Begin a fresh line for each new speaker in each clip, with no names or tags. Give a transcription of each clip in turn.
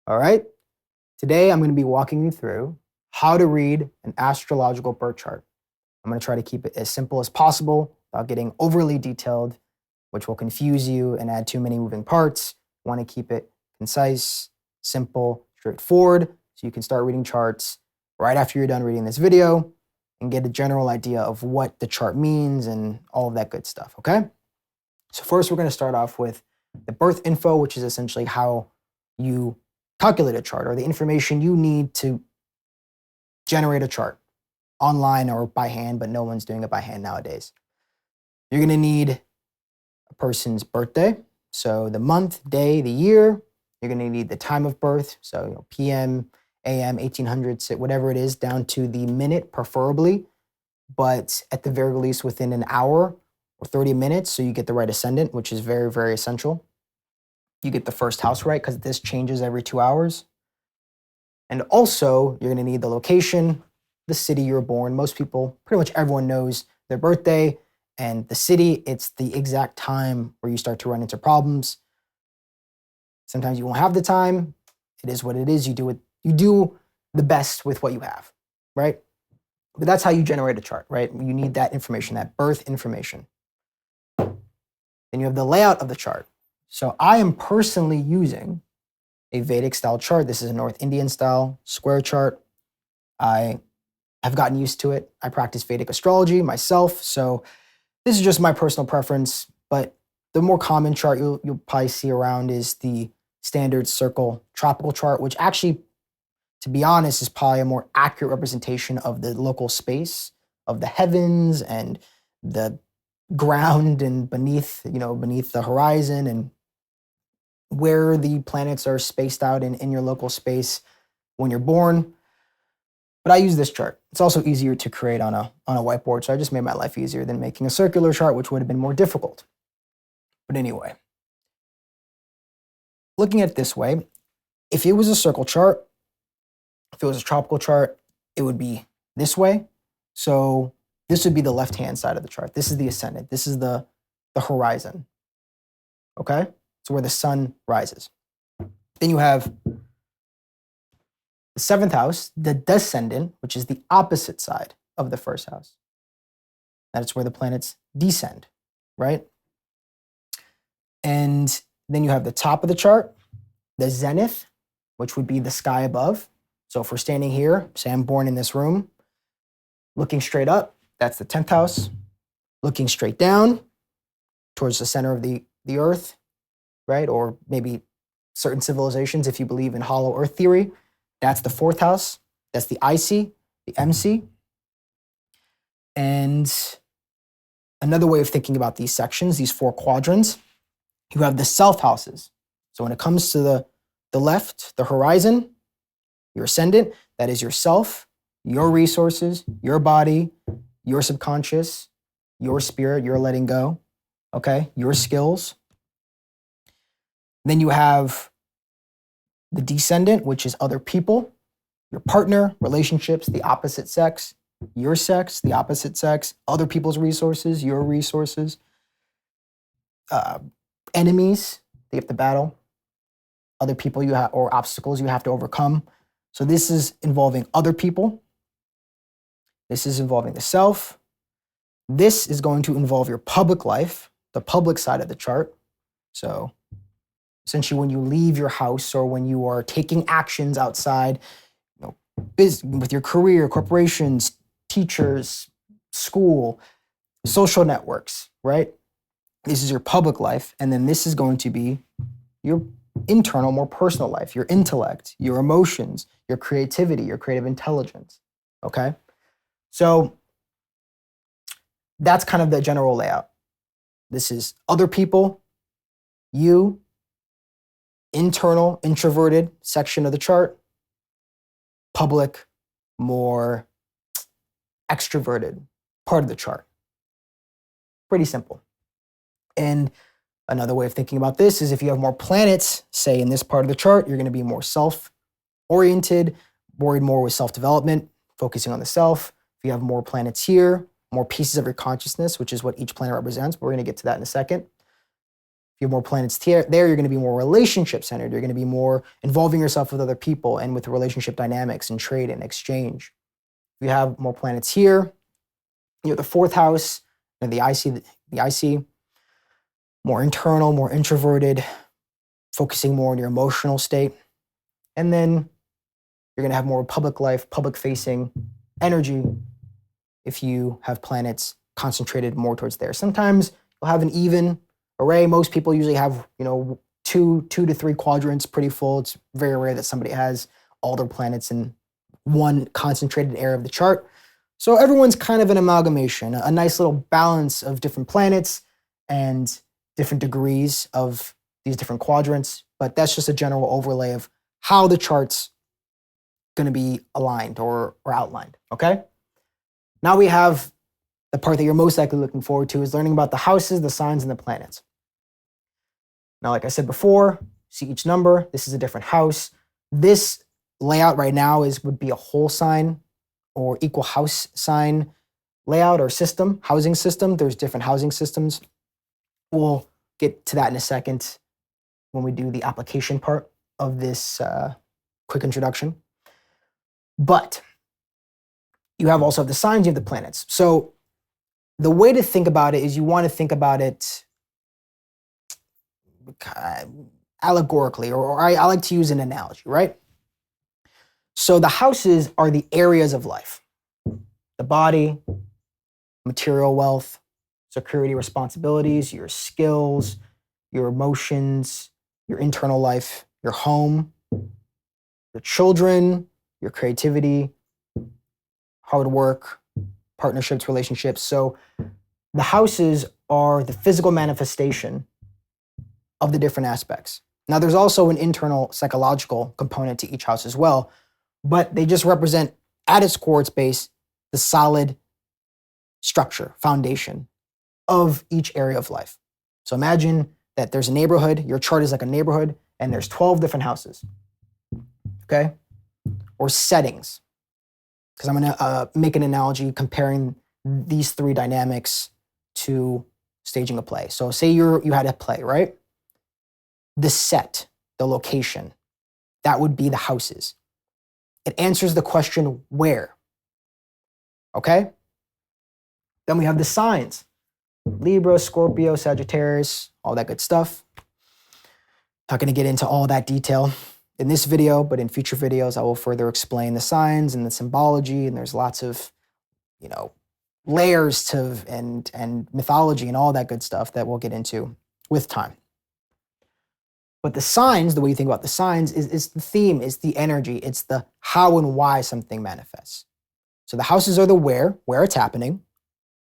All right. Today, I'm going to be walking you through how to read an astrological birth chart. I'm going to try to keep it as simple as possible without getting overly detailed, which will confuse you and add too many moving parts. I want to keep it concise, simple, straightforward, so you can start reading charts right after you're done reading this video and get a general idea of what the chart means and all of that good stuff, okay? So first, we're going to start off with the birth info, which is essentially how you calculate a chart or the information you need to generate a chart online or by hand, but no one's doing it by hand nowadays. You're going to need a person's birthday, so the month, day, the year. You're going to need the time of birth, so PM, AM, 1800s, whatever it is, down to the minute, preferably, but at the very least within an hour or 30 minutes, so you get the right ascendant, which is very, very essential. You get the first house right because this changes every 2 hours. And also, you're going to need the location, the city you were born. Most people, pretty much everyone knows their birthday and the city. It's the exact time where you start to run into problems. Sometimes you won't have the time. It is what it is. You do the best with what you have, right? But that's how you generate a chart, right? You need that information, that birth information. Then you have the layout of the chart. So I am personally using a Vedic style chart. This is a North Indian style square chart. I have gotten used to it. I practice Vedic astrology myself, so this is just my personal preference, but the more common chart you'll probably see around is the standard circle tropical chart, which actually, to be honest, is probably a more accurate representation of the local space of the heavens and the ground and beneath the horizon and where the planets are spaced out in your local space when you're born. But I use this chart. It's also easier to create on a whiteboard, so I just made my life easier than making a circular chart, which would have been more difficult. But anyway, looking at it this way, if it was a circle chart, if it was a tropical chart, it would be this way. So this would be the left-hand side of the chart. This is the ascendant. This is the horizon, okay? So where the sun rises. Then you have the seventh house, the descendant, which is the opposite side of the first house. That's where the planets descend, right? And then you have the top of the chart, the zenith, which would be the sky above. So if we're standing here, say I'm born in this room, looking straight up, that's the 10th house. Looking straight down towards the center of the earth, right? Or maybe certain civilizations, if you believe in hollow earth theory, that's the 4th house. That's the IC, the MC. And another way of thinking about these sections, these 4 quadrants, you have the self houses. So when it comes to the left, the horizon, your ascendant, that is yourself, your resources, your body, your subconscious, your spirit, your letting go, okay, your skills. Then you have the descendant, which is other people, your partner, relationships, the opposite sex, your sex, the opposite sex, other people's resources, your resources, enemies that you have to battle, other people you have, or obstacles you have to overcome. So this is involving other people. This is involving the self. This is going to involve your public life, the public side of the chart. So essentially when you leave your house or when you are taking actions outside, with your career, corporations, teachers, school, social networks, right? This is your public life. And then this is going to be your internal, more personal life, your intellect, your emotions, your creativity, your creative intelligence, okay? So that's kind of the general layout. This is other people, you, internal, introverted section of the chart, public, more extroverted part of the chart. Pretty simple. And another way of thinking about this is if you have more planets, say in this part of the chart, you're going to be more self-oriented, worried more with self-development, focusing on the self. If you have more planets here, more pieces of your consciousness, which is what each planet represents, but we're going to get to that in a second. you have more planets there, you're going to be more relationship centered. You're going to be more involving yourself with other people and with relationship dynamics and trade and exchange. If you have more planets here, you know, the fourth house, and the IC, more internal, more introverted, focusing more on your emotional state. And then you're going to have more public life, public facing energy if you have planets concentrated more towards there. Sometimes you'll have an even array. Most people usually have, you know, two to three quadrants pretty full. It's very rare that somebody has all their planets in one concentrated area of the chart. So everyone's kind of an amalgamation, a nice little balance of different planets and different degrees of these different quadrants. But that's just a general overlay of how the chart's going to be aligned or outlined, okay? Now we have the part that you're most likely looking forward to is learning about the houses, the signs, and the planets. Now, like I said before, see each number. This is a different house. This layout right now would be a whole sign or equal house sign layout or system, housing system. There's different housing systems. We'll get to that in a second when we do the application part of this quick introduction. But you have also the signs, you have the planets. So the way to think about it is you want to think about it allegorically, or I like to use an analogy, right? So the houses are the areas of life: the body, material wealth, security, responsibilities, your skills, your emotions, your internal life, your home, your children, your creativity, hard work, partnerships, relationships. So the houses are the physical manifestation of the different aspects. Now, there's also an internal psychological component to each house as well, but they just represent, at its core, its base, the solid structure, foundation of each area of life. So imagine that there's a neighborhood, your chart is like a neighborhood, and there's 12 different houses, okay? Or settings, because I'm gonna make an analogy comparing these three dynamics to staging a play. So say you had a play, right? The set, the location, that would be the houses. It answers the question, where? Okay? Then we have the signs: Libra, Scorpio, Sagittarius, all that good stuff. Not going to get into all that detail in this video, but in future videos, I will further explain the signs and the symbology, and there's lots of, you know, layers to and mythology and all that good stuff that we'll get into with time. But the signs, the way you think about the signs is the theme, is the energy, it's the how and why something manifests. So the houses are the where it's happening.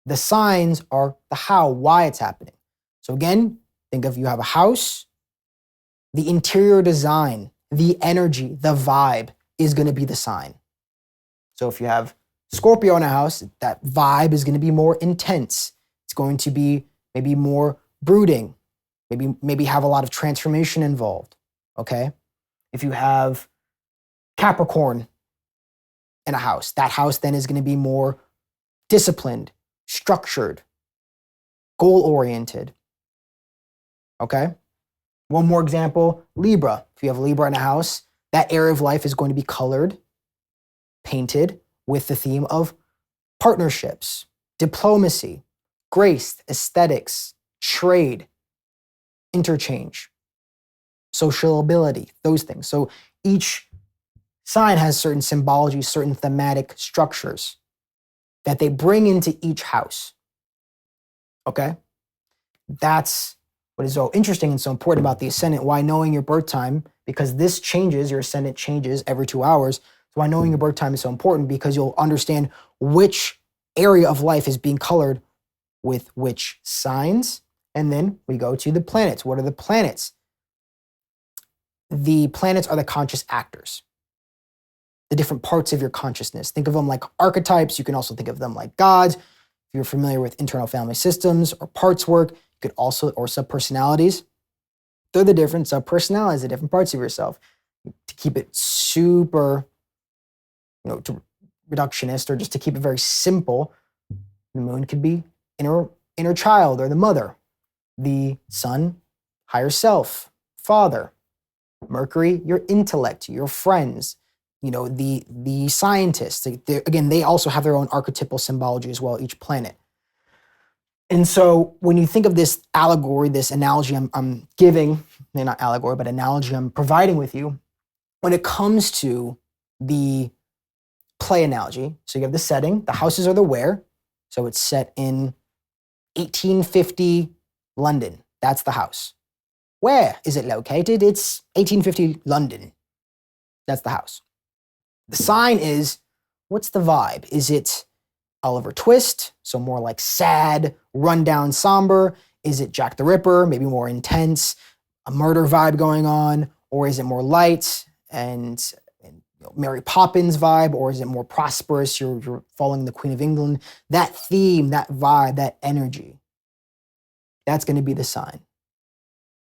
The signs are the how, why it's happening. So again, think of, you have a house, the interior design, the energy, the vibe is going to be the sign. So if you have Scorpio in a house, that vibe is going to be more intense. It's going to be maybe more brooding, maybe have a lot of transformation involved, okay? If you have Capricorn in a house, that house then is going to be more disciplined, structured, goal-oriented, okay? One more example, Libra. If you have Libra in a house, that area of life is going to be colored, painted with the theme of partnerships, diplomacy, grace, aesthetics, trade, interchange, social ability, those things. So each sign has certain symbology, certain thematic structures that they bring into each house, okay? That's what is so interesting and so important about the ascendant, why knowing your birth time, because this changes, your ascendant changes every 2 hours. So why knowing your birth time is so important, because you'll understand which area of life is being colored with which signs. And then we go to the planets. What are the planets? The planets are the conscious actors, the different parts of your consciousness. Think of them like archetypes. You can also think of them like gods. If you're familiar with internal family systems or parts work, you could also, or subpersonalities. They're the different subpersonalities, the different parts of yourself. To keep it super, to reductionist, or just to keep it very simple, the moon could be inner child or the mother. The sun, higher self, father. Mercury, your intellect, your friends, the scientists. Again, they also have their own archetypal symbology as well, each planet. And so when you think of this allegory, this analogy I'm giving, not allegory, but analogy I'm providing with you, when it comes to the play analogy, so you have the setting, the houses are the where, so it's set in 1850 London. That's the house. Where is it located? It's 1850 London. That's the house. The sign is, what's the vibe? Is it Oliver Twist, so more like sad, rundown, somber? Is it Jack the Ripper, maybe more intense, a murder vibe going on? Or is it more light and Mary Poppins vibe? Or is it more prosperous, you're following the Queen of England? That theme, that vibe, that energy, that's going to be the sign.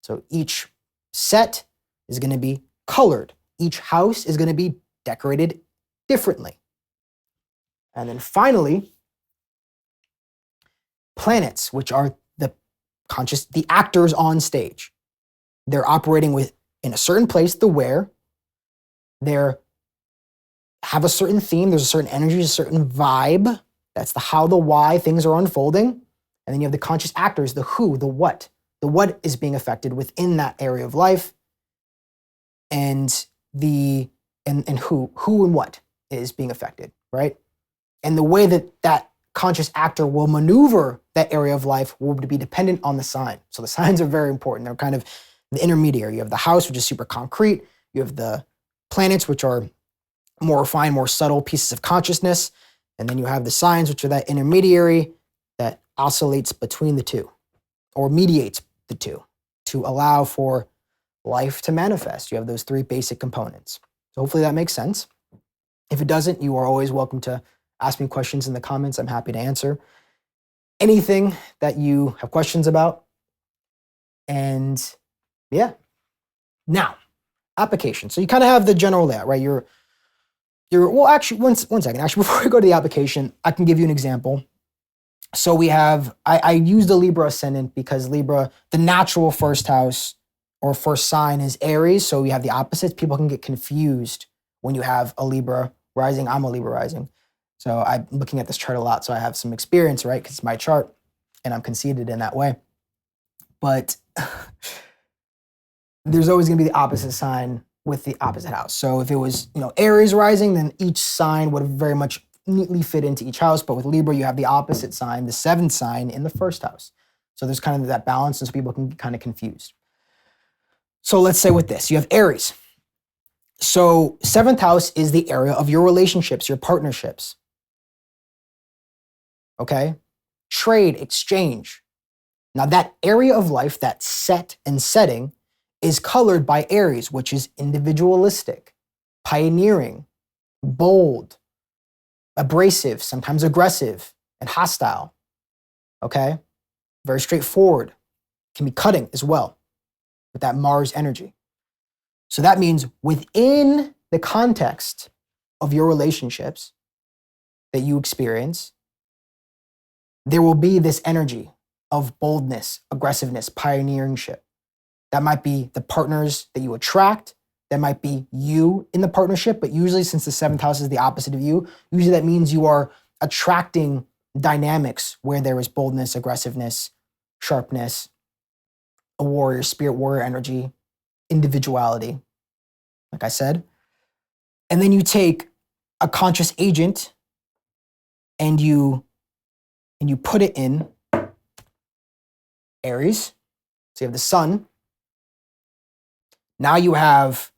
So each set is going to be colored. Each house is going to be decorated differently. And then finally, planets, which are the actors on stage. They're operating in a certain place, the where. They have a certain theme, there's a certain energy, a certain vibe. That's the how, the why things are unfolding. And then you have the conscious actors, the who, the what. The what is being affected within that area of life, and who and what is being affected, right? And the way that conscious actor will maneuver that area of life will be dependent on the sign. So the signs are very important. They're kind of the intermediary. You have the house, which is super concrete. You have the planets, which are more refined, more subtle pieces of consciousness. And then you have the signs, which are that intermediary that oscillates between the two or mediates the two to allow for life to manifest. You have those three basic components. So hopefully that makes sense. If it doesn't, you are always welcome to ask me questions in the comments. I'm happy to answer anything that you have questions about. And yeah. Now, application. So you kind of have the general layout, right? Well, actually, one second. Actually, before we go to the application, I can give you an example. So we have, I use the Libra ascendant because Libra, the natural first house or first sign is Aries. So we have the opposites. People can get confused when you have a Libra rising. I'm a Libra rising. So I'm looking at this chart a lot. So I have some experience, right? Because it's my chart and I'm conceited in that way. But there's always going to be the opposite sign with the opposite house. So if it was, Aries rising, then each sign would very much neatly fit into each house. But with Libra, you have the opposite sign, the seventh sign in the first house. So there's kind of that balance, and so people can get kind of confused. So let's say with this, you have Aries. So seventh house is the area of your relationships, your partnerships. Okay? Trade, exchange. Now that area of life, that set and setting, is colored by Aries, which is individualistic, pioneering, bold, abrasive, sometimes aggressive, and hostile. Okay? Very straightforward. Can be cutting as well with that Mars energy. So that means within the context of your relationships that you experience, there will be this energy of boldness, aggressiveness, pioneeringship. That might be the partners that you attract. That might be you in the partnership, but usually since the seventh house is the opposite of you, usually that means you are attracting dynamics where there is boldness, aggressiveness, sharpness, a warrior, spirit warrior energy, individuality, like I said. And then you take a conscious agent and you put it in Aries. So you have the sun. Now you have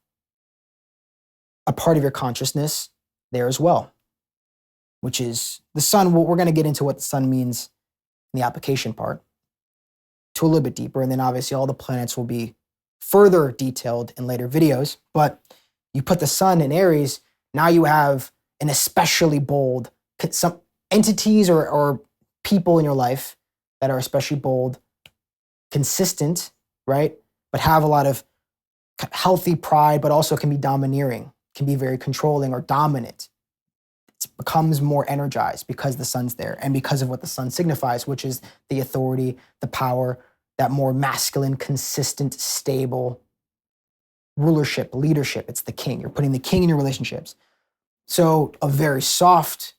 a part of your consciousness there as well, which is the sun. We're going to get into what the sun means in the application part to a little bit deeper. And then obviously all the planets will be further detailed in later videos. But you put the sun in Aries, now you have an especially bold, some entities or people in your life that are especially bold, consistent, right? But have a lot of healthy pride, but also can be domineering, can be very controlling or dominant. It becomes more energized because the sun's there and because of what the sun signifies, which is the authority, the power, that more masculine, consistent, stable rulership, leadership. It's the king. You're putting the king in your relationships. So a very soft,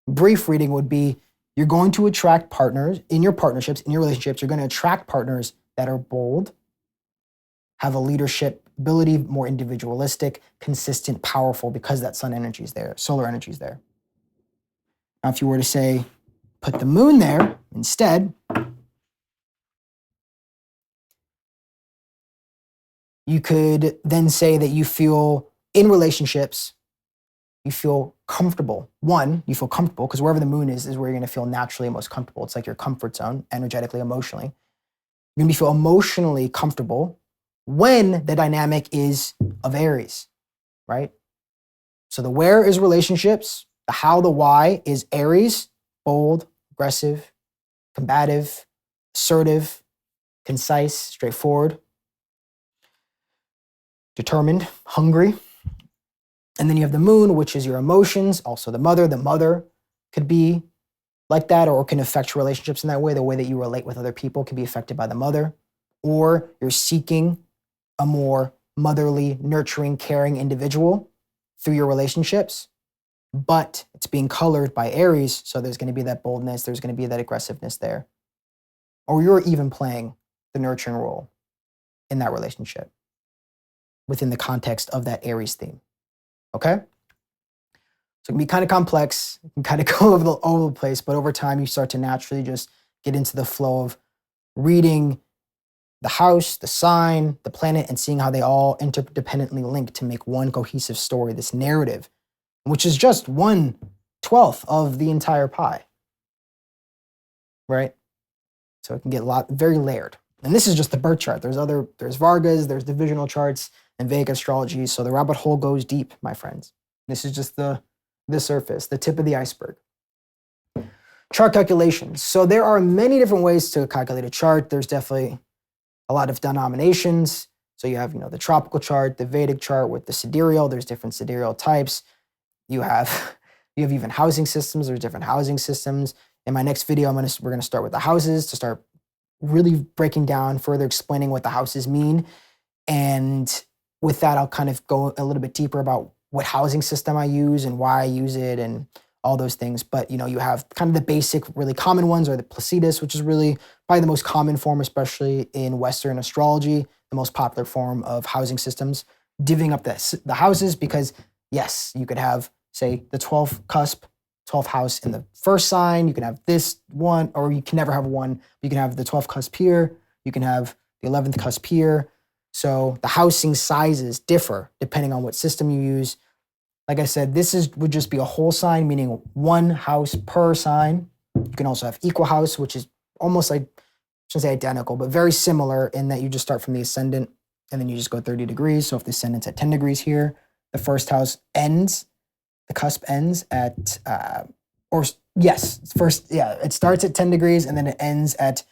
brief reading would be you're going to attract partners in your partnerships, in your relationships. You're going to attract partners that are bold, have a leadership ability, more individualistic, consistent, powerful, because that sun energy is there, solar energy is there. Now, if you were to say, put the moon there instead, you could then say that you feel in relationships, you feel comfortable. One, you feel comfortable because wherever the moon is where you're going to feel naturally most comfortable. It's like your comfort zone, energetically, emotionally. You're going to feel emotionally comfortable when the dynamic is of Aries, right? So the where is relationships, the how, the why is Aries, bold, aggressive, combative, assertive, concise, straightforward, determined, hungry. And then you have the moon, which is your emotions, also the mother. The mother could be like that or can affect your relationships in that way. The way that you relate with other people can be affected by the mother. Or you're seeking a more motherly, nurturing, caring individual through your relationships, but it's being colored by Aries. So there's going to be that boldness. There's going to be that aggressiveness there. Or you're even playing the nurturing role in that relationship within the context of that Aries theme. Okay? So it can be kind of complex. It can kind of go all over the place, but over time you start to naturally just get into the flow of reading the house, the sign, the planet, and seeing how they all interdependently link to make one cohesive story, this narrative, which is just 1/12 of the entire pie, right? So it can get very layered. And this is just the birth chart. There's Vargas, there's divisional charts and Vedic astrology. So the rabbit hole goes deep, my friends. This is just the surface, the tip of the iceberg. Chart calculations. So there are many different ways to calculate a chart. There's definitely a lot of denominations. So you have, the tropical chart, the Vedic chart with the sidereal. There's different sidereal types. You have even housing systems. There's different housing systems. In my next video, we're gonna start with the houses to start really breaking down, further explaining what the houses mean. And with that, I'll kind of go a little bit deeper about what housing system I use and why I use it and all those things. But you have kind of the basic, really common ones are the Placidus, which is really probably the most common form, especially in Western astrology, the most popular form of housing systems, divvying up the houses because, yes, you could have, say, the 12th cusp, 12th house in the first sign. You can have this one, or you can never have one. You can have the 12th cusp here. You can have the 11th cusp here. So the housing sizes differ depending on what system you use. Like I said, would just be a whole sign, meaning one house per sign. You can also have equal house, which is almost like, I shouldn't say identical, but very similar in that you just start from the ascendant and then you just go 30 degrees. So if the ascendant's at 10 degrees here, the first house ends, the cusp ends at, it starts at 10 degrees and then it ends at,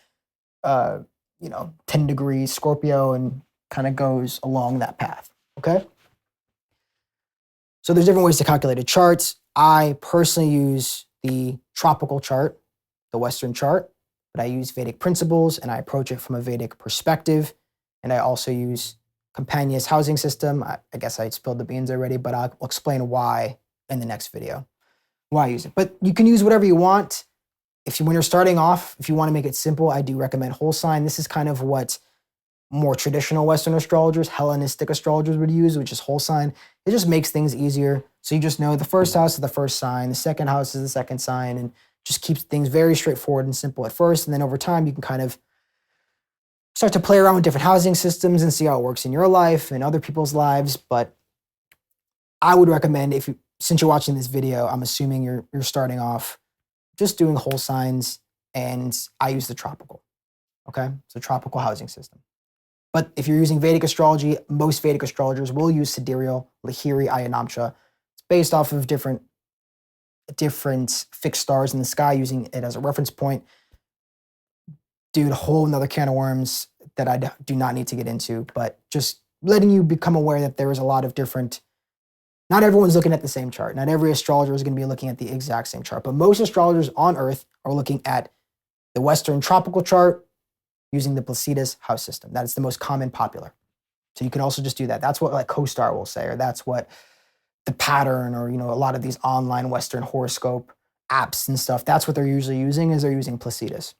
10 degrees Scorpio and kind of goes along that path, okay? So there's different ways to calculate a chart. I personally use the tropical chart, the Western chart, but I use Vedic principles and I approach it from a Vedic perspective. And I also use Campania's housing system. I guess I spilled the beans already, but I'll explain why in the next video, why I use it. But you can use whatever you want. When you're starting off, if you want to make it simple, I do recommend whole sign. This is kind of what more traditional Western astrologers, Hellenistic astrologers would use, which is whole sign. It just makes things easier. So you just know the first house is the first sign, the second house is the second sign, and just keeps things very straightforward and simple at first. And then over time, you can kind of start to play around with different housing systems and see how it works in your life and other people's lives. But I would recommend, since you're watching this video, I'm assuming you're starting off just doing whole signs, and I use the tropical, okay? So tropical housing system. But if you're using Vedic astrology, most Vedic astrologers will use sidereal, Lahiri, Ayanamsha. It's based off of different fixed stars in the sky, using it as a reference point. Dude, a whole another can of worms that I do not need to get into, but just letting you become aware that there is a lot of different, not everyone's looking at the same chart. Not every astrologer is going to be looking at the exact same chart, but most astrologers on Earth are looking at the Western tropical chart, using the Placidus house system. That is the most common popular. So you can also just do that. That's what like CoStar will say, or that's what the Pattern, or a lot of these online Western horoscope apps and stuff, that's what they're usually using, is they're using Placidus.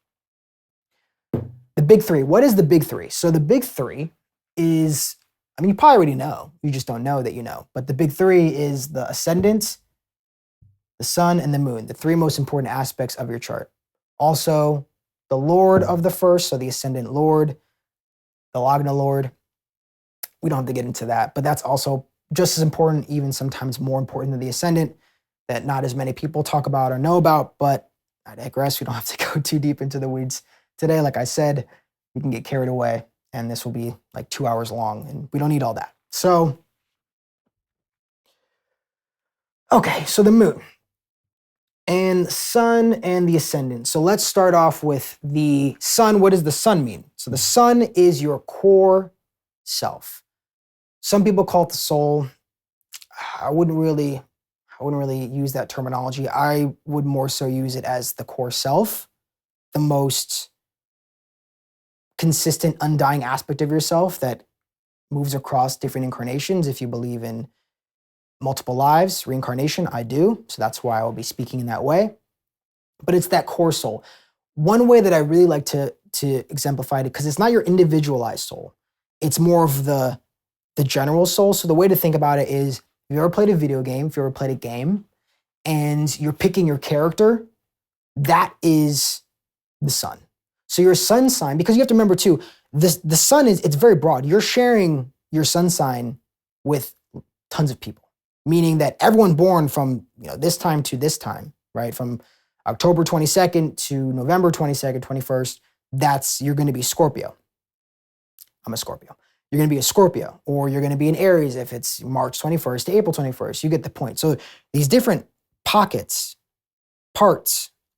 The big three. What is the big three? So the big three is, you probably already know. You just don't know that you know. But the big three is the ascendant, the sun, and the moon, the three most important aspects of your chart. Also, the lord of the first, so the ascendant lord, the lagna lord. We don't have to get into that, but that's also just as important, even sometimes more important than the ascendant, that not as many people talk about or know about, but I digress. We don't have to go too deep into the weeds today. Like I said, we can get carried away, and this will be like 2 hours long, and we don't need all that. So, okay, so the moon and sun and the ascendant. So let's start off with the sun. What does the sun mean? So the sun is your core self. Some people call it the soul. I wouldn't really use that terminology. I would more so use it as the core self, the most consistent, undying aspect of yourself that moves across different incarnations. If you believe in multiple lives, reincarnation, I do. So that's why I will be speaking in that way. But it's that core soul. One way that I really like to exemplify it, because it's not your individualized soul. It's more of the general soul. So the way to think about it is, if you ever played a video game, if you ever played a game and you're picking your character, that is the sun. So your sun sign, because you have to remember too, the sun it's very broad. You're sharing your sun sign with tons of people, meaning that everyone born from this time to this time, right? From October 22nd to November 22nd, 21st, you're going to be Scorpio. I'm a Scorpio. You're going to be a Scorpio, or you're going to be an Aries if it's March 21st to April 21st. You get the point. So these different parts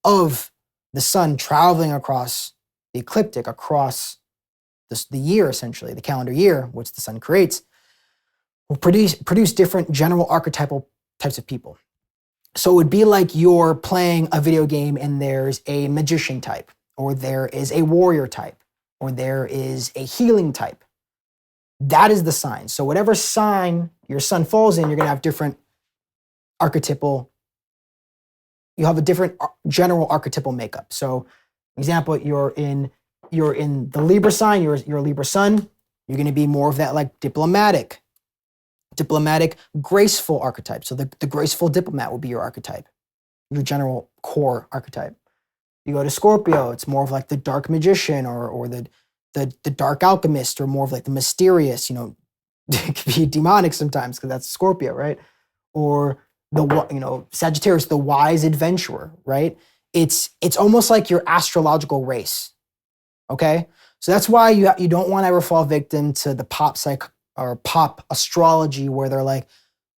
of the sun traveling across the ecliptic, across the year, essentially, the calendar year, which the sun creates, will produce different general archetypal types of people. So it would be like you're playing a video game and there's a magician type, or there is a warrior type, or there is a healing type. That is the sign. So whatever sign your sun falls in, you're going to have different archetypal, you have a different general archetypal makeup. So example, you're in the Libra sign, you're a Libra sun, you're going to be more of that like diplomatic, graceful archetype. So the graceful diplomat will be your archetype, your general core archetype. You go to Scorpio, it's more of like the dark magician, or the dark alchemist, or more of like the mysterious, it can be demonic sometimes because that's Scorpio, right? Or Sagittarius, the wise adventurer, right? It's almost like your astrological race, okay? So that's why you don't want to ever fall victim to the pop astrology where they're like,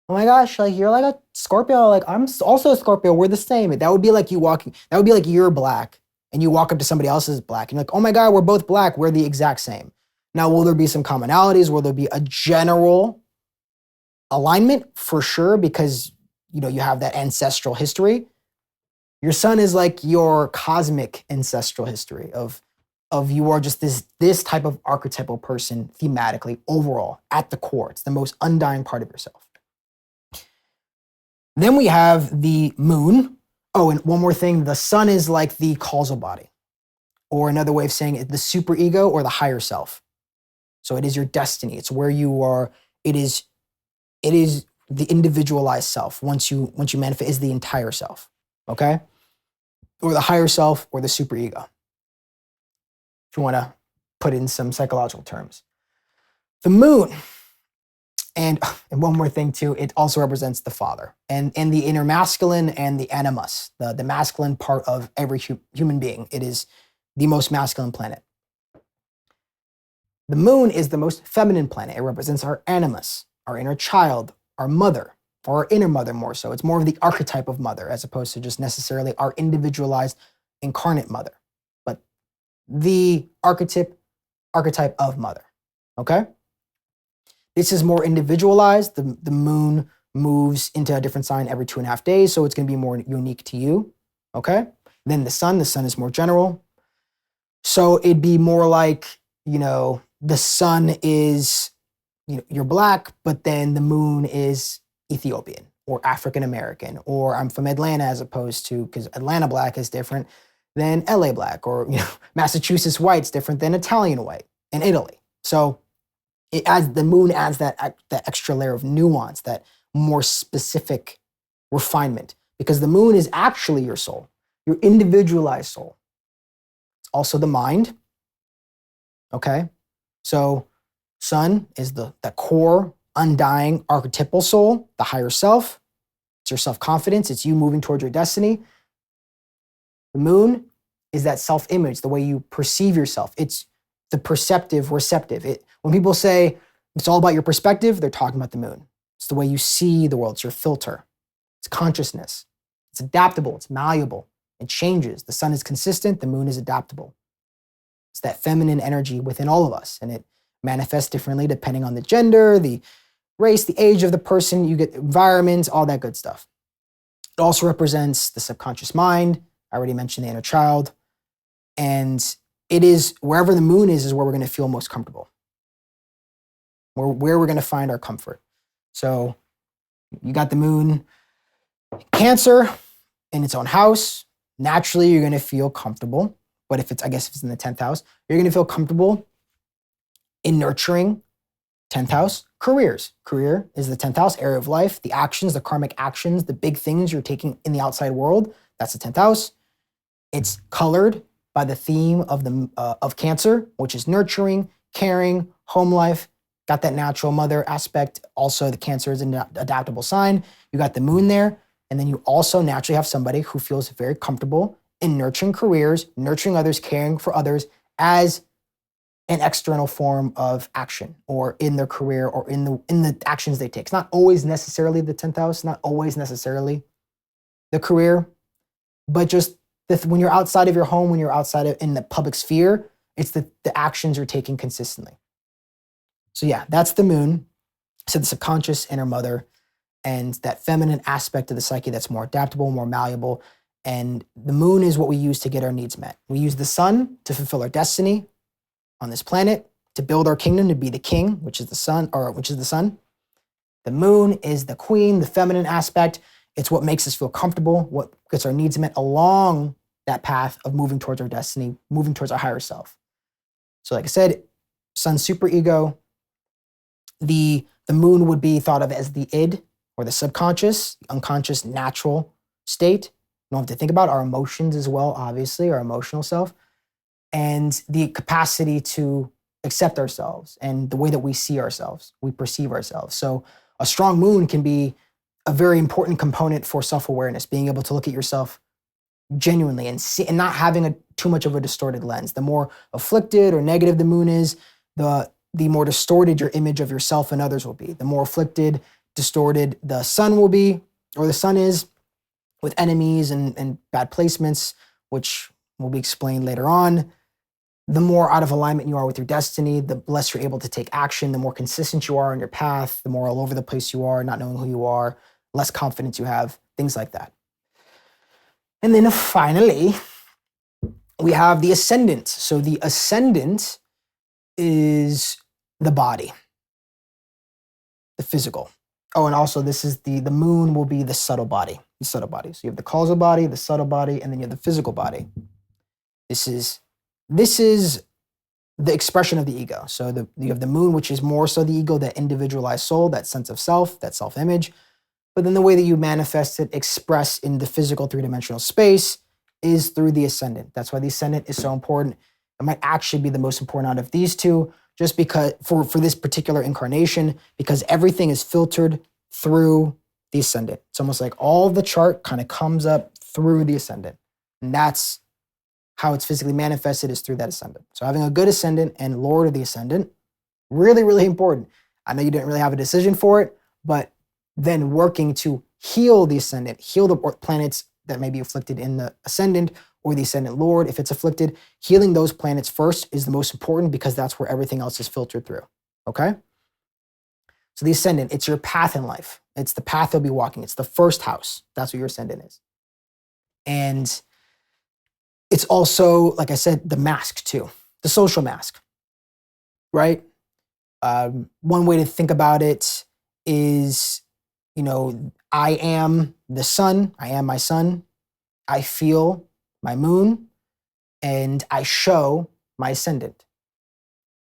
oh my gosh, like you're like a Scorpio, like I'm also a Scorpio, we're the same. That would be like you're black and you walk up to somebody else is black and you're like, oh my God, we're both black, we're the exact same. Now, will there be some commonalities? Will there be a general alignment? For sure, because you have that ancestral history. Your sun is like your cosmic ancestral history of you are just this type of archetypal person thematically overall at the core. It's the most undying part of yourself. Then we have the moon. Oh, and one more thing, the sun is like the causal body, or another way of saying it, the superego or the higher self. So it is your destiny. It's where you are. It is the individualized self. Once you manifest, is the entire self. Okay? Or the higher self, or the superego, if you want to put in some psychological terms. The moon, and one more thing too, it also represents the father and the inner masculine and the animus, the masculine part of every human being. It is the most masculine planet. The moon is the most feminine planet. It represents our animus, our inner child, our mother, or our inner mother more so. It's more of the archetype of mother as opposed to just necessarily our individualized incarnate mother, but the archetype of mother, okay? This is more individualized. The moon moves into a different sign every 2.5 days, so it's going to be more unique to you, okay? Then the sun is more general. So it'd be more like, the sun is, you're black, but then the moon is Ethiopian or African American, or I'm from Atlanta as opposed to, because Atlanta black is different than LA black, or Massachusetts white's different than Italian white in Italy. So the moon adds that extra layer of nuance, that more specific refinement, because the moon is actually your soul, your individualized soul. It's also the mind. Okay. So sun is the core, undying, archetypal soul, the higher self. It's your self-confidence. It's you moving towards your destiny. The moon is that self-image, the way you perceive yourself. It's the perceptive, receptive. When people say it's all about your perspective, they're talking about the moon. It's the way you see the world. It's your filter. It's consciousness. It's adaptable. It's malleable. It changes. The sun is consistent. The moon is adaptable. It's that feminine energy within all of us, and it manifests differently depending on the gender, the race, the age of the person. You get environments, all that good stuff. It also represents the subconscious mind. I already mentioned the inner child. And it is wherever the moon is where we're going to feel most comfortable, where we're going to find our comfort. So you got the moon, Cancer, in its own house. Naturally, you're going to feel comfortable. But if it's in the 10th house, you're going to feel comfortable in nurturing 10th house careers. Career is the 10th house, area of life, the actions, the karmic actions, the big things you're taking in the outside world. That's the 10th house. It's colored by the theme of Cancer, which is nurturing, caring, home life. Got that natural mother aspect. Also, the Cancer is an adaptable sign. You got the moon there. And then you also naturally have somebody who feels very comfortable in nurturing careers, nurturing others, caring for others as an external form of action, or in their career, or in the actions they take. It's not always necessarily the 10th house, not always necessarily the career, but just when you're outside of your home, when you're in the public sphere, it's the actions you're taking consistently. So yeah, that's the moon. So the subconscious, inner mother, and that feminine aspect of the psyche that's more adaptable, more malleable. And the moon is what we use to get our needs met. We use the sun to fulfill our destiny on this planet, to build our kingdom, to be the king, which is the sun. The moon is the queen, the feminine aspect. It's what makes us feel comfortable, what gets our needs met along that path of moving towards our destiny, moving towards our higher self. So like I said, sun superego. The moon would be thought of as the id, or the subconscious, the unconscious, natural state. You don't have to think about our emotions as well, obviously, our emotional self, and the capacity to accept ourselves and the way that we see ourselves, we perceive ourselves. So a strong moon can be a very important component for self-awareness, being able to look at yourself genuinely and see, and not having too much of a distorted lens. The more afflicted or negative the moon is, the more distorted your image of yourself and others will be. The more afflicted, distorted the sun will be, or the sun is, with enemies and bad placements, which will be explained later on. The more out of alignment you are with your destiny, the less you're able to take action, the more consistent you are on your path, the more all over the place you are, not knowing who you are, less confidence you have, things like that. And then finally, we have the ascendant. So the ascendant is the body, the physical. Oh, and also this is the moon will be the subtle body, So you have the causal body, the subtle body, and then you have the physical body. This is the expression of the ego. So you have the moon, which is more so the ego, that individualized soul, that sense of self, that self-image. But then the way that you manifest it, express in the physical three-dimensional space, is through the ascendant. That's why the ascendant is so important. It might actually be the most important out of these two, just because for this particular incarnation, because everything is filtered through the ascendant. It's almost like all the chart kind of comes up through the ascendant. And that's how it's physically manifested, is through that ascendant. So having a good ascendant and lord of the ascendant, really, really important. I know you didn't really have a decision for it, but then working to heal the ascendant, heal the planets that may be afflicted in the ascendant, or the ascendant lord, if it's afflicted, healing those planets first is the most important, because that's where everything else is filtered through, okay? So the ascendant, it's your path in life. It's the path you'll be walking. It's the first house. That's what your ascendant is. And It's also, like I said, the mask too, the social mask, right? One way to think about it is, I am the sun, I am my sun, I feel my moon, and I show my ascendant.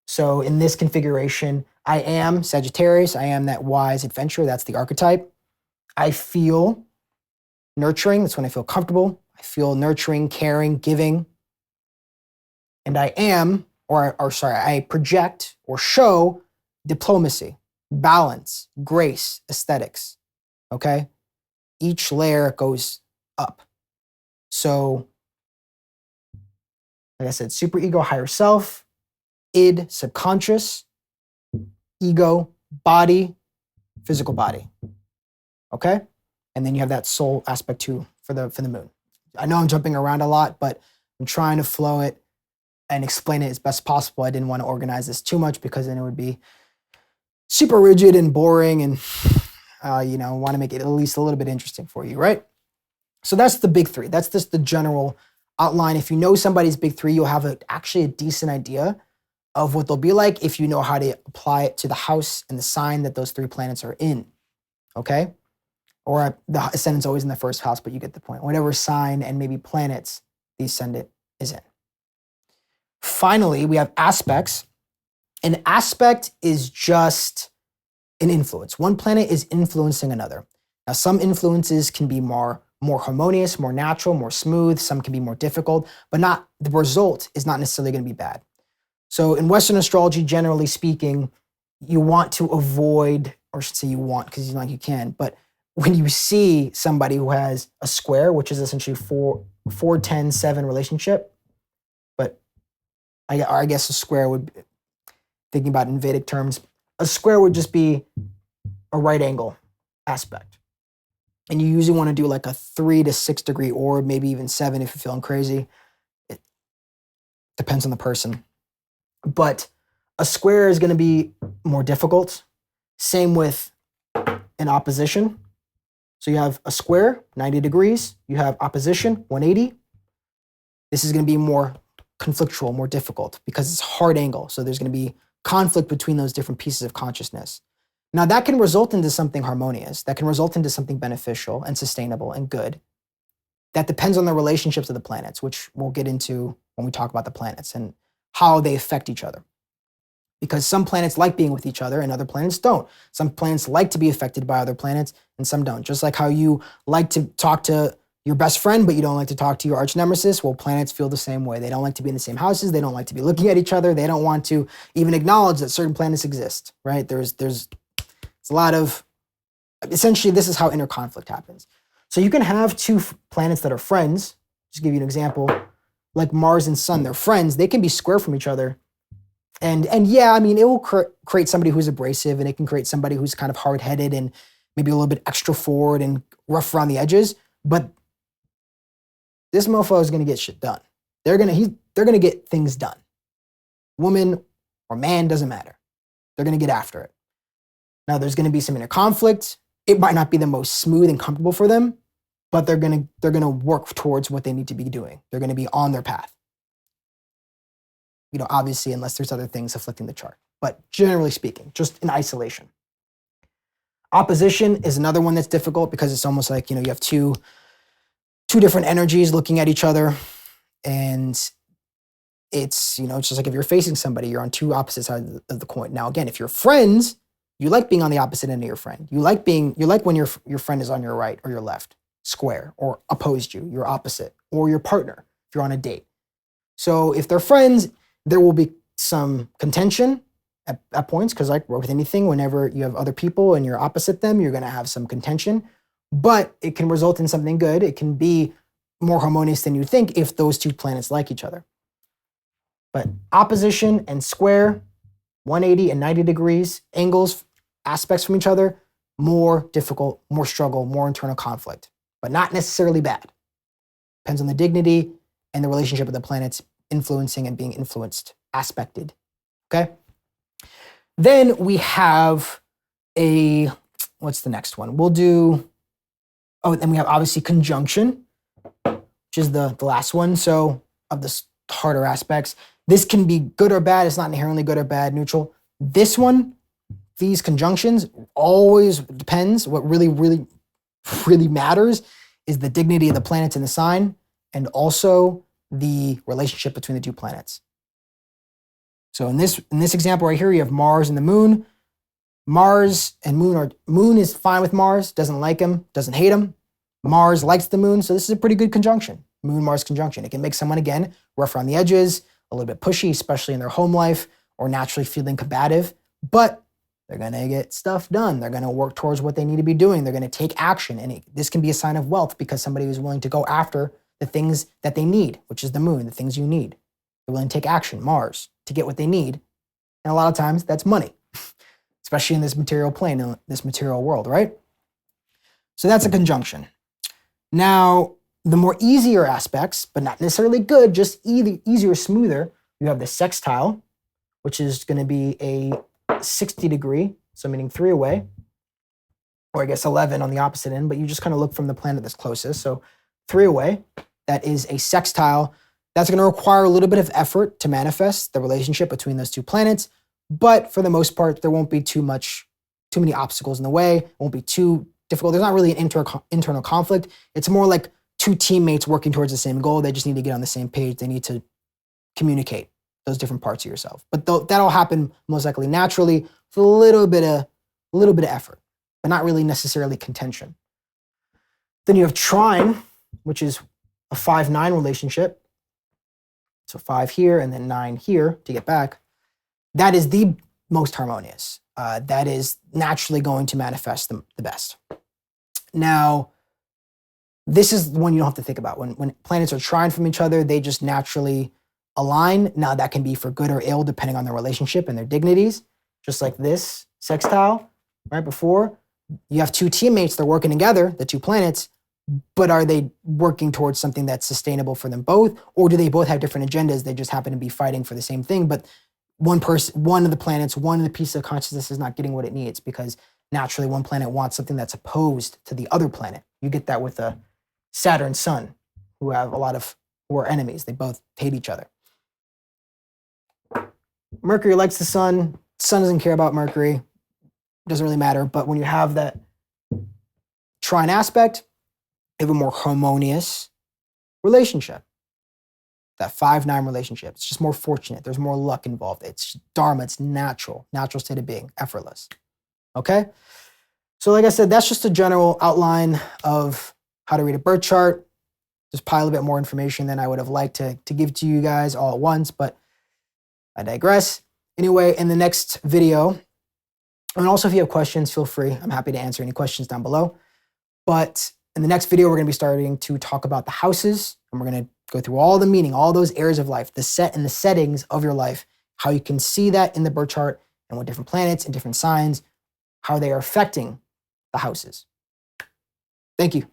So in this configuration, I am Sagittarius, I am that wise adventurer, that's the archetype. I feel nurturing, that's when I feel comfortable. I feel nurturing, caring, giving. And I am, I project or show diplomacy, balance, grace, aesthetics. Okay? Each layer goes up. So, like I said, superego, higher self, id, subconscious, ego, body, physical body. Okay? And then you have that soul aspect too for the moon. I know I'm jumping around a lot, but I'm trying to flow it and explain it as best possible. I didn't want to organize this too much because then it would be super rigid and boring, and want to make it at least a little bit interesting for you, right? So that's the big three. That's just the general outline. If you know somebody's big three, you'll have actually a decent idea of what they'll be like if you know how to apply it to the house and the sign that those three planets are in, okay? Or the ascendant's always in the first house, but you get the point. Whatever sign and maybe planets the ascendant is in. Finally, we have aspects. An aspect is just an influence. One planet is influencing another. Now, some influences can be more harmonious, more natural, more smooth. Some can be more difficult, but the result is not necessarily going to be bad. So in Western astrology, generally speaking, you want to avoid, or I should say you want, because you can, but when you see somebody who has a square, which is essentially 4, 10, 7 relationship, but I guess a square would, thinking about in Vedic terms, a square would just be a right angle aspect. And you usually want to do like a 3 to 6 degree, or maybe even 7 if you're feeling crazy. It depends on the person. But a square is going to be more difficult. Same with an opposition. So you have a square, 90 degrees. You have opposition, 180. This is going to be more conflictual, more difficult because it's a hard angle. So there's going to be conflict between those different pieces of consciousness. Now that can result into something harmonious. That can result into something beneficial and sustainable and good. That depends on the relationships of the planets, which we'll get into when we talk about the planets and how they affect each other. Because some planets like being with each other and other planets don't. Some planets like to be affected by other planets and some don't. Just like how you like to talk to your best friend, but you don't like to talk to your arch nemesis. Well, planets feel the same way. They don't like to be in the same houses. They don't like to be looking at each other. They don't want to even acknowledge that certain planets exist, right? There's a lot of, essentially this is how inner conflict happens. So you can have two planets that are friends. Just to give you an example, like Mars and Sun, they're friends. They can be square from each other. And yeah, I mean, it will create somebody who's abrasive, and it can create somebody who's kind of hard-headed and maybe a little bit extra forward and rough around the edges. But this mofo is going to get shit done. They're going to get things done. Woman or man, doesn't matter. They're going to get after it. Now, there's going to be some inner conflict. It might not be the most smooth and comfortable for them, but they're going to work towards what they need to be doing. They're going to be on their path. Obviously, unless there's other things afflicting the chart. But generally speaking, just in isolation. Opposition is another one that's difficult because it's almost like, you have two different energies looking at each other. And it's just like if you're facing somebody, you're on two opposite sides of the coin. Now, again, if you're friends, you like being on the opposite end of your friend. You like when your friend is on your right or your left, square, or opposed you, you're opposite, or your partner, if you're on a date. So if they're friends, there will be some contention at points, because like with anything, whenever you have other people and you're opposite them, you're going to have some contention, but it can result in something good. It can be more harmonious than you think if those two planets like each other. But opposition and square, 180 and 90 degrees, angles, aspects from each other, more difficult, more struggle, more internal conflict, but not necessarily bad. Depends on the dignity and the relationship of the planets influencing and being influenced, aspected, okay? Then we have what's the next one? Then we have obviously conjunction. which is the last one. So of the harder aspects, this can be good or bad. It's not inherently good or bad, neutral. This one, these conjunctions, always depends. What really matters is the dignity of the planets in the sign and also the relationship between the two planets. So in this example right here, you have Mars and the moon. Mars and moon is fine with Mars, doesn't like him, doesn't hate him. Mars likes the moon, so this is a pretty good conjunction. Moon-Mars conjunction. It can make someone, again, rough around the edges, a little bit pushy, especially in their home life, or naturally feeling combative, but they're going to get stuff done. They're going to work towards what they need to be doing. They're going to take action, and this can be a sign of wealth because somebody is willing to go after the things that they need, which is the moon, the things you need. They're willing to take action, Mars, to get what they need, and a lot of times that's money, especially in this material plane, in this material world, right? So that's a conjunction. Now, the more easier aspects, but not necessarily good, just easier, smoother, you have the sextile, which is going to be a 60 degree, so meaning 3 away, or I guess 11 on the opposite end, but you just kind of look from the planet that's closest. So 3 away, that is a sextile. That's going to require a little bit of effort to manifest the relationship between those two planets, but for the most part, there won't be too many obstacles in the way. It won't be too difficult. There's not really an internal conflict. It's more like two teammates working towards the same goal. They just need to get on the same page. They need to communicate those different parts of yourself. But that'll happen most likely naturally with a little bit of effort, but not really necessarily contention. Then you have trine, which is a 5-9 relationship. So 5 here and then 9 here to get back. That is the most harmonious. That is naturally going to manifest the best. Now, this is one you don't have to think about. When planets are trine from each other, they just naturally align. Now, that can be for good or ill, depending on their relationship and their dignities. Just like this sextile, right before. You have two teammates, they're working together, the two planets, but are they working towards something that's sustainable for them both? Or do they both have different agendas? They just happen to be fighting for the same thing, but one of the planets, one of the pieces of consciousness is not getting what it needs because naturally one planet wants something that's opposed to the other planet. You get that with a Saturn Sun, who are enemies. They both hate each other. Mercury likes the sun. Sun doesn't care about Mercury. Doesn't really matter. But when you have that trine aspect, you have a more harmonious relationship. That 5-9 relationship. It's just more fortunate. There's more luck involved. It's dharma. It's natural state of being, effortless. Okay? So like I said, that's just a general outline of how to read a birth chart. Just pile a bit more information than I would have liked to give to you guys all at once, but I digress. Anyway, in the next video, and also if you have questions, feel free. I'm happy to answer any questions down below. But in the next video, we're going to be starting to talk about the houses, and we're going to go through all the meaning, all those areas of life, the set and the settings of your life, how you can see that in the birth chart and what different planets and different signs, how they are affecting the houses. Thank you.